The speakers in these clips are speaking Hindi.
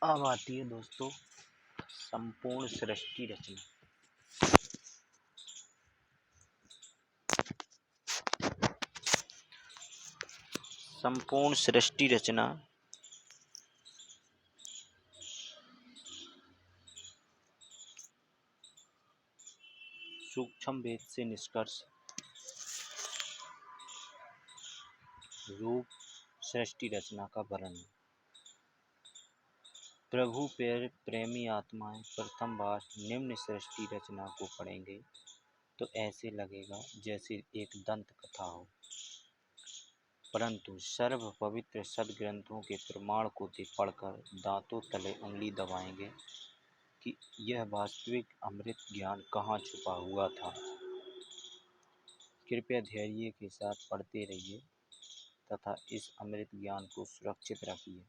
अब आती है दोस्तों संपूर्ण सृष्टि रचना। संपूर्ण सृष्टि रचना सूक्ष्म भेद से निष्कर्ष रूप सृष्टि रचना का वर्णन। प्रभु प्रेमी आत्माएं प्रथम बार निम्न सृष्टि रचना को पढ़ेंगे तो ऐसे लगेगा जैसे एक दंत कथा हो, परंतु सर्व पवित्र सदग्रंथों के प्रमाण को पढ़कर दांतों तले उंगली दबाएंगे कि यह वास्तविक अमृत ज्ञान कहाँ छुपा हुआ था। कृपया धैर्य के साथ पढ़ते रहिए तथा इस अमृत ज्ञान को सुरक्षित रखिए।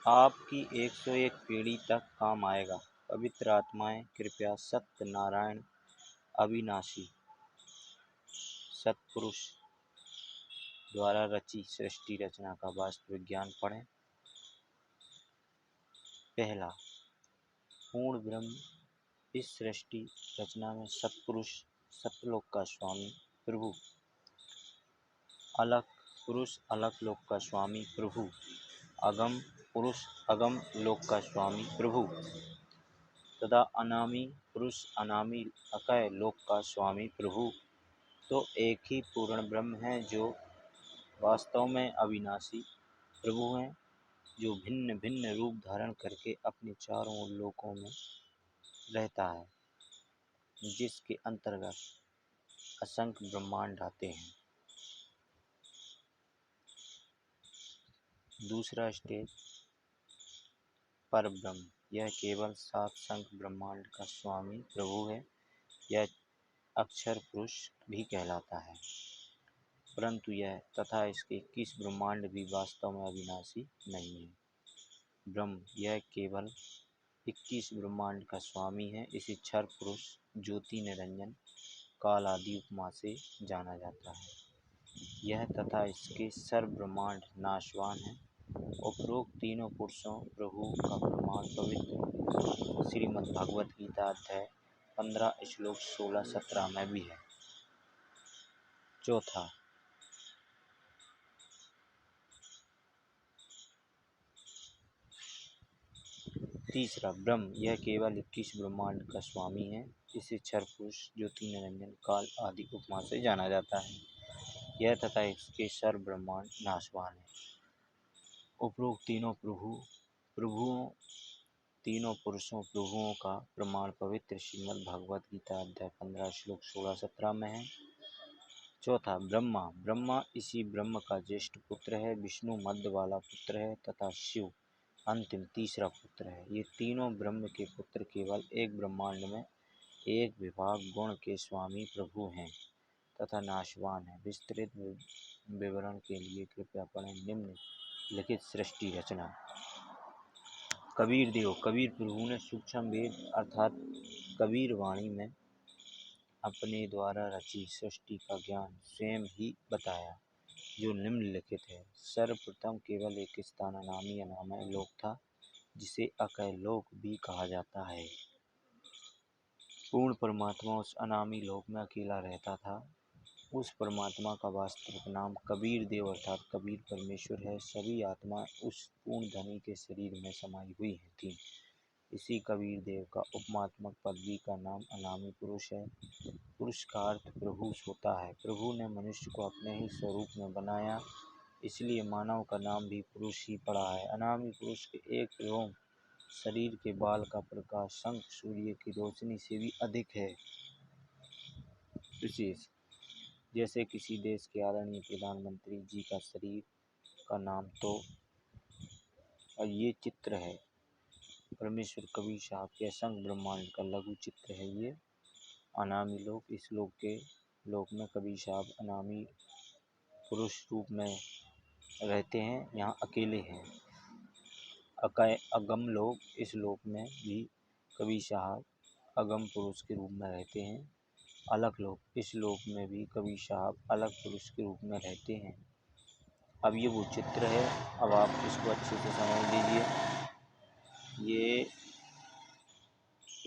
आपकी 101 पीढ़ी तक काम आएगा। पवित्र आत्माएं कृपया सत्यनारायण अविनाशी सत्पुरुष द्वारा रची सृष्टि रचना का वास्तविक ज्ञान पढ़ें। पहला, पूर्ण ब्रह्म। इस सृष्टि रचना में सत्पुरुष, सत्यलोक का स्वामी प्रभु, अलख पुरुष, अलख लोक का स्वामी प्रभु, अगम पुरुष, अगम लोक का स्वामी प्रभु तथा अनामी पुरुष, अनामी अकय लोक का स्वामी प्रभु तो एक ही पूर्ण ब्रह्म है जो वास्तव में अविनाशी प्रभु हैं, जो भिन्न भिन्न रूप धारण करके अपने चारों लोकों में रहता है, जिसके अंतर्गत असंख्य ब्रह्मांड आते हैं। दूसरा स्टेज पर ब्रह्म। यह केवल 7 संख्य ब्रह्मांड का स्वामी प्रभु है। यह अक्षर पुरुष भी कहलाता है, परंतु यह तथा इसके 21 ब्रह्मांड भी वास्तव में अविनाशी नहीं है। ब्रह्म यह केवल 21 ब्रह्मांड का स्वामी है। इसे क्षर पुरुष, ज्योति निरंजन, काल आदि उपमा से जाना जाता है। यह तथा इसके सर्व ब्रह्मांड नाशवान है। उपरोक्त तीनों पुरुषों प्रभु का प्रमाण पवित्र श्रीमद् भागवत गीता अध्याय 15 श्लोक 16-17 में भी है। चौथा, तीसरा, ब्रह्म यह केवल 21 ब्रह्मांड का स्वामी है। इसे क्षर पुरुष, ज्योति निरंजन, काल आदि उपमा से जाना जाता है। यह तथा इसके सर्व ब्रह्मांड नाशवान है। उपरोक्त तीनों पुरुषों प्रभुओं का प्रमाण पवित्र श्रीमद् भागवत गीता अध्याय 15 श्लोक 16-17 में है। चौथा, ब्रह्मा इसी ब्रह्म का ज्येष्ठ पुत्र है, विष्णु मध्य वाला पुत्र है तथा शिव अंतिम तीसरा पुत्र है। ये तीनों ब्रह्म के पुत्र केवल एक ब्रह्मांड में एक विभाग गुण के स्वामी प्रभु हैं तथा नाशवान है। विस्तृत विवरण के लिए कृपया पढ़ें निम्न लिखित सृष्टि रचना। कबीर देव। कबीर प्रभु ने सूक्ष्म वेद अर्थात कबीर वाणी में अपने द्वारा रची सृष्टि का ज्ञान स्वयं ही बताया, जो निम्नलिखित है। सर्वप्रथम केवल एक स्थान अनामी अनामय लोक था, जिसे अकय लोक भी कहा जाता है। पूर्ण परमात्मा उस अनामी लोक में अकेला रहता था। उस परमात्मा का वास्तविक नाम कबीर देव अर्थात कबीर परमेश्वर है। सभी आत्माएं उस पूर्ण धनी के शरीर में समाई हुई थीं। इसी कबीर देव का उपमात्मक पदवी का नाम अनामी पुरुष है। पुरुष का अर्थ प्रभु होता है। प्रभु ने मनुष्य को अपने ही स्वरूप में बनाया, इसलिए मानव का नाम भी पुरुष ही पड़ा है। अनामी पुरुष के एक रोम शरीर के बाल का प्रकाश शंख सूर्य की रोशनी से भी अधिक है। विशेष जैसे किसी देश के आदरणीय प्रधानमंत्री जी का शरीर का नाम तो और ये चित्र है। परमेश्वर कबीर साहब के असंख्य ब्रह्मांड का लघु चित्र है ये अनामी लोक। इस लोक के लोक में कबीर साहब अनामी पुरुष रूप में रहते हैं, यहाँ अकेले हैं। अकय अगम लोक, इस लोक में भी कबीर साहब अगम पुरुष के रूप में रहते हैं। अलख लोक, इस लोक में भी कबीर साहब अलग पुरुष के रूप में रहते हैं। अब ये वो चित्र है, अब आप इसको अच्छे से समझ लीजिए। ये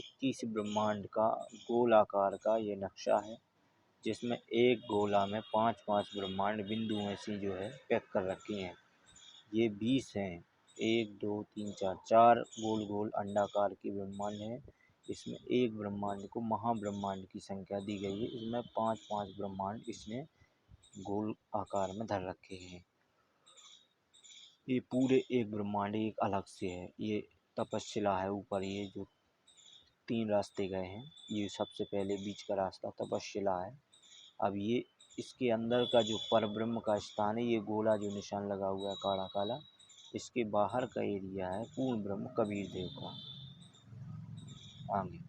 21 ब्रह्मांड का गोलाकार का ये नक्शा है, जिसमें एक गोला में 5-5 ब्रह्मांड बिंदुओं से जो है पैक कर रखे हैं। ये 20 हैं, 1 2 3 4 4 गोल गोल अंडाकार के ब्रह्मांड हैं। इसमें एक ब्रह्मांड को महाब्रह्मांड की संख्या दी गई है। इसमें 5-5 ब्रह्मांड इसने गोल आकार में धर रखे हैं। ये पूरे एक ब्रह्मांड एक अलग से है। ये तपस्शिला है ऊपर, ये जो 3 रास्ते गए हैं, ये सबसे पहले बीच का रास्ता तपस्शिला है। अब ये इसके अंदर का जो परब्रह्म का स्थान है, ये गोला जो निशान लगा हुआ है काला काला, इसके बाहर का एरिया है पूर्ण ब्रह्म कबीर देव का। आगे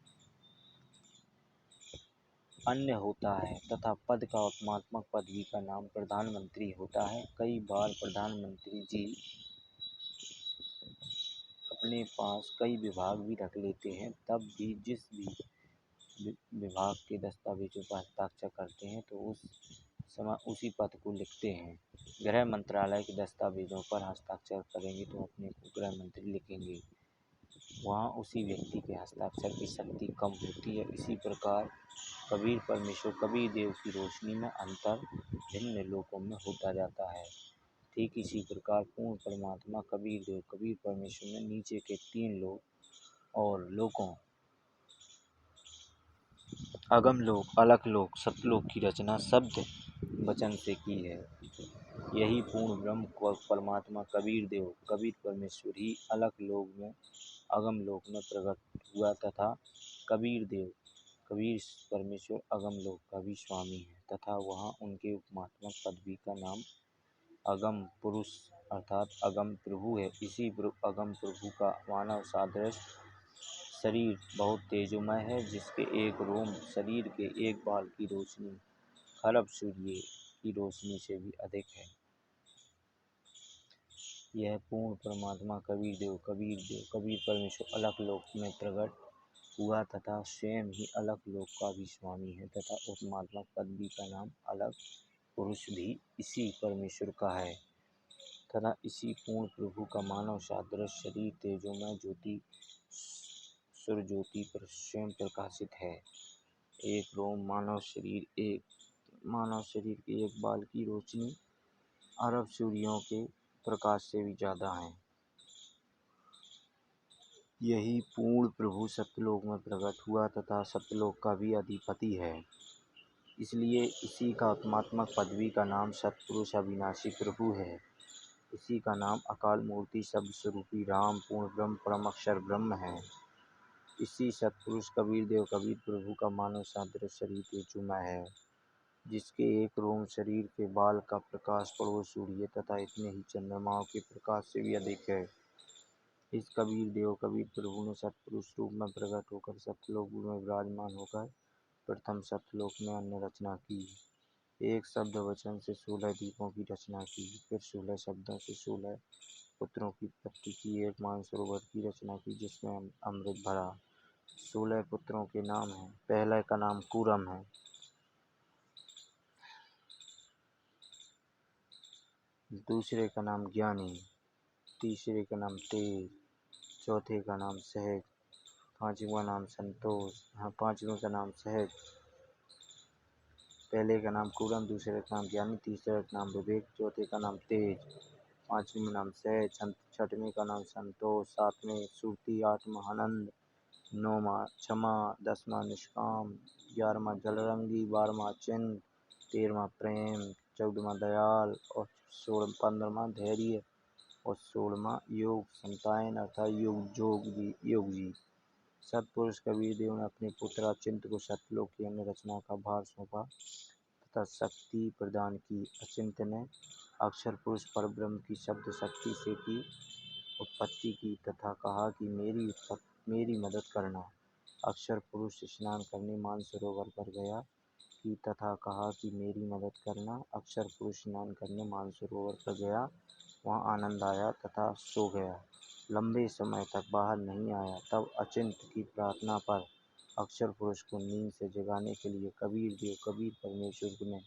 अन्य होता है तथा पद का उपमात्मक पदवी का नाम प्रधानमंत्री होता है। कई बार प्रधानमंत्री जी अपने पास कई विभाग भी रख लेते हैं, तब भी जिस भी विभाग के दस्तावेजों पर हस्ताक्षर करते हैं तो उस समय उसी पद को लिखते हैं। गृह मंत्रालय के दस्तावेजों पर हस्ताक्षर करेंगे तो अपने को गृह मंत्री लिखेंगे, वहाँ उसी व्यक्ति के हस्ताक्षर की शक्ति कम होती है। इसी प्रकार कबीर परमेश्वर कबीर देव की रोशनी में अंतर भिन्न लोकों में होता जाता है। ठीक इसी प्रकार पूर्ण परमात्मा कबीर देव कबीर परमेश्वर में नीचे के 3 लोक और लोकों अगम लोक, अलख लोक, सतलोक की रचना शब्द वचन से की है। यही पूर्ण ब्रह्म परमात्मा कबीर देव कबीर परमेश्वर ही अलख लोक में अगम लोक में प्रकट हुआ तथा कबीर देव कबीर परमेश्वर अगम लोक का भी स्वामी है तथा वहाँ उनके उपमात्मक पदवी का नाम अगम पुरुष अर्थात अगम प्रभु है। इसी अगम प्रभु का मानव सादृश शरीर बहुत तेजोमय है, जिसके एक रोम शरीर के एक बाल की रोशनी खरब सूर्य की रोशनी से भी अधिक है। यह पूर्ण परमात्मा कबीर परमेश्वर अलख लोक में प्रकट हुआ तथा स्वयं ही अलख लोक का भी स्वामी है तथा उपमात्मक पदवी का नाम अलख पुरुष भी इसी परमेश्वर का है तथा इसी पूर्ण प्रभु का मानव सादृश शरीर तेजोमय ज्योति सूर्य ज्योति पर स्वयं प्रकाशित है। एक रोम मानव शरीर के एक बाल की रोशनी अरब सूर्यों के प्रकाश से भी ज़्यादा है। यही पूर्ण प्रभु सत्यलोक में प्रकट हुआ तथा सत्यलोक का भी अधिपति है। इसलिए इसी का आत्मात्मक पदवी का नाम सतपुरुष अविनाशी प्रभु है। इसी का नाम अकाल मूर्ति शब्द स्वरूपी राम पूर्ण ब्रह्म परम अक्षर ब्रह्म है। इसी सतपुरुष कबीर देव कबीर प्रभु का मानव सादृश शरीर तेजोमय है, जिसके एक रोम शरीर के बाल का प्रकाश पड़ोस सूर्य तथा इतने ही चंद्रमाओं के प्रकाश से भी अधिक है। इस कबीर देव कबीर प्रभु ने सतपुरुष रूप में प्रकट होकर सत्यलोक में विराजमान होकर प्रथम सत्यलोक में अन्य रचना की। एक शब्द वचन से 16 दीपों की रचना की, फिर 16 शब्दों से 16 पुत्रों की उत्पत्ति की। एक मानसरोवर की रचना की जिसमें अमृत भरा। 16 पुत्रों के नाम हैं। पहले का नाम कूरम है, दूसरे का नाम ज्ञानी, तीसरे का नाम तेज, चौथे का नाम सहज, पांचवा नाम संतोष। पांचवें का नाम सहज। पहले का नाम कूरम, दूसरे का नाम ज्ञानी, तीसरे का नाम विवेक, चौथे का नाम तेज, पांचवें में नाम सहज, छठवें का नाम संतोष, सातवें श्रुति, आठवां आनंद, नौवां क्षमा, 10वां निष्काम, 11वां जलरंगी, 12वां चिन्ह, 13वां प्रेम, 14वां दयाल और 15वां धैर्य और 16वां योग संतायन अर्थात योग जी। सतपुरुष कबीर देव ने अपने पुत्र अचिंत को सत्यलोक की अन्य रचना का भार सौंपा तथा शक्ति प्रदान की। अचिंत ने अक्षर पुरुष परब्रह्म की शब्द शक्ति से की उत्पत्ति की तथा कहा कि मेरी मदद करना। अक्षर पुरुष स्नान करने मानसरोवर पर गया कि तथा कहा कि मेरी मदद करना। अक्षर पुरुष स्नान करने मानसरोवर पर गया, वहाँ आनंद आया तथा सो गया। लंबे समय तक बाहर नहीं आया। तब अचिंत की प्रार्थना पर अक्षर पुरुष को नींद से जगाने के लिए कबीर देव कबीर परमेश्वर ने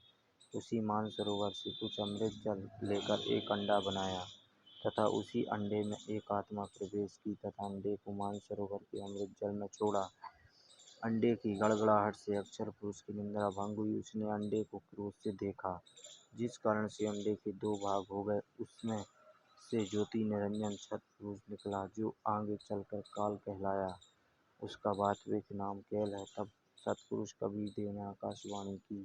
उसी मानसरोवर से कुछ अमृत जल लेकर एक अंडा बनाया तथा उसी अंडे में एक आत्मा प्रवेश की तथा अंडे को मानसरोवर के अमृत जल में छोड़ा। अंडे की गड़गड़ाहट से अक्षर पुरुष की निंद्रा भंग हुई। उसने अंडे को क्रोध से देखा, जिस कारण से अंडे के दो भाग हो गए। उसमें से ज्योति निरंजन सत्पुरुष निकला, जो आगे चलकर काल कहलाया। उसका वास्तविक नाम कैल है। तब सत्पुरुष कबीर देव ने आकाशवाणी की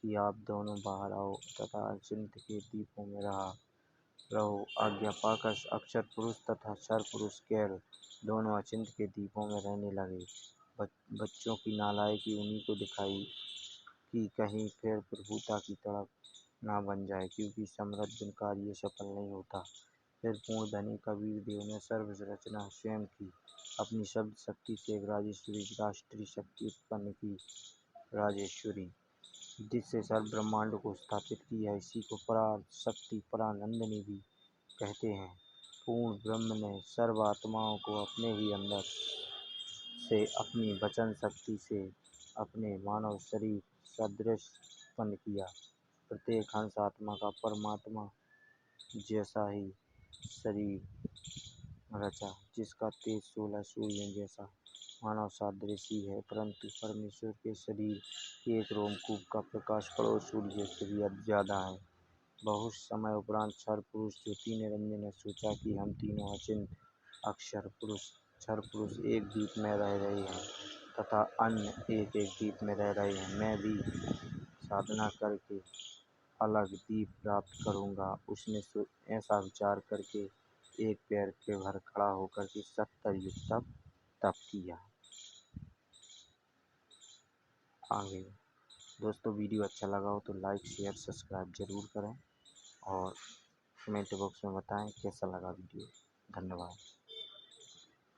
कि आप दोनों बाहर आओ तथा अचिंत्य के दीपों में रहो। आज्ञा पाकर अक्षर पुरुष तथा क्षर पुरुष कैल दोनों अचिंत्य के दीपों में रहने लगे। बच्चों की नालायकी उन्हीं को दिखाई कि कहीं फिर प्रभुता की तड़प ना बन जाए, क्योंकि समृद्ध कार्य सफल नहीं होता। फिर पूर्ण धनी कबीर देव ने सर्व रचना स्वयं की। अपनी शब्द शक्ति से एक राजेश्वरी राष्ट्रीय शक्ति उत्पन्न की, राजेश्वरी, जिससे सर्व ब्रह्मांड को स्थापित किया। इसी को पराशक्ति परानंदिनी भी कहते हैं। पूर्ण ब्रह्म ने सर्व आत्माओं को अपने ही अंदर से अपनी वचन शक्ति से अपने मानव शरीर सदृश उत्पन्न किया। प्रत्येक हंस आत्मा का परमात्मा जैसा ही शरीर रचा, जिसका तेज 16 सूर्यों जैसा मानव सादृश्य है, परंतु परमेश्वर के शरीर के एक रोमकूप का प्रकाश करोड़ सूर्य से भी ज़्यादा है। बहुत समय उपरांत क्षर पुरुष ज्योति निरंजन ने सोचा कि हम तीनों अचिंत्य अक्षर पुरुष क्षर पुरुष एक दीप में रह रहे हैं तथा अन्य एक एक दीप में रह रहे हैं। मैं भी साधना करके अलग दीप प्राप्त करूँगा। उसने ऐसा विचार करके एक पैर पे भर खड़ा होकर के 70 युग तप किया। आगे दोस्तों, वीडियो अच्छा लगा हो तो लाइक शेयर सब्सक्राइब ज़रूर करें और कमेंट बॉक्स में बताएं कैसा लगा वीडियो। धन्यवाद।